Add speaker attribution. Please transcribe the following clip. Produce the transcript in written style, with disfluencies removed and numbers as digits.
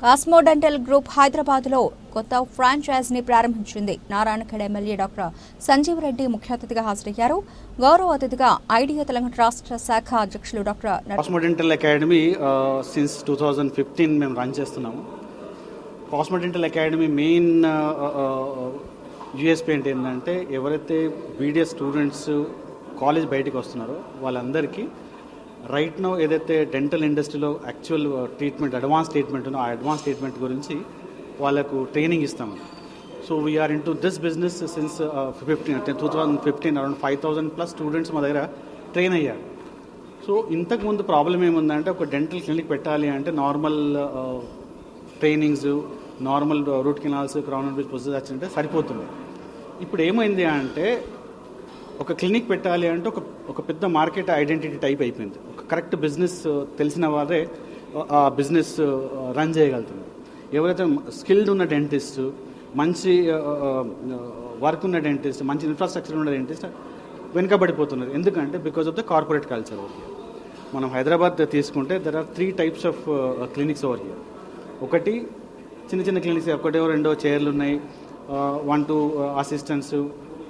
Speaker 1: Cosmo dental group హైదరాబాద్లో కొత్త ఫ్రాంచైజీని ప్రారంభించింది. నారాయణఖేడ్ ఎమ్మెల్యే డాక్టర్ సంజీవ్ రెడ్డి ముఖ్య అతిథిగా హాజరయ్యారు. గౌరవ అతిథిగా ఐడియా తెలంగాణ రాష్ట్ర శాఖ అధ్యక్షులు doctor
Speaker 2: Cosmo Dental Academy since 2015 మేము రన్ చేస్తున్నాము. Cosmo Dental Academy main USP ఏంటంటే ఎవరైతే బీడీఎస్ స్టూడెంట్స్ కాలేజ్ బయటకు వస్తున్నారో వాళ్ళందరికీ రైట్ నో ఏదైతే డెంటల్ ఇండస్ట్రీలో యాక్చువల్ ట్రీట్మెంట్ అడ్వాన్స్ ట్రీట్మెంట్ ఉందో ఆ అడ్వాన్స్ ట్రీట్మెంట్ గురించి వాళ్ళకు ట్రైనింగ్ ఇస్తాము. So we are into this business since 2015 around 5,000+ students మా దగ్గర ట్రైన్ అయ్యారు. సో ఇంతకుముందు ప్రాబ్లం ఏముందంటే ఒక డెంటల్ క్లినిక్ పెట్టాలి అంటే normal trainings, normal route canals, crown and bridge procedures అంటే సరిపోతుంది. ఇప్పుడు ఏమైంది అంటే ఒక క్లినిక్ పెట్టాలి అంటే ఒక పెద్ద మార్కెట్ ఐడెంటిటీ టైప్ అయిపోయింది. ఒక కరెక్ట్ బిజినెస్ తెలిసిన వారే ఆ బిజినెస్ రన్ చేయగలుగుతున్నారు. ఎవరైతే స్కిల్డ్ ఉన్న డెంటిస్ట్, మంచి వర్క్ ఉన్న డెంటిస్ట్, మంచి ఇన్ఫ్రాస్ట్రక్చర్ ఉన్న డెంటిస్ట్ వెనుకబడిపోతున్నారు. ఎందుకంటే because of the corporate culture over here. మనం హైదరాబాద్ తీసుకుంటే there are 3 types of clinics over here. ఒకటి చిన్న చిన్న క్లినిక్స్, ఒకటో రెండో చైర్లు ఉన్నాయి, 1-2 అసిస్టెంట్స్,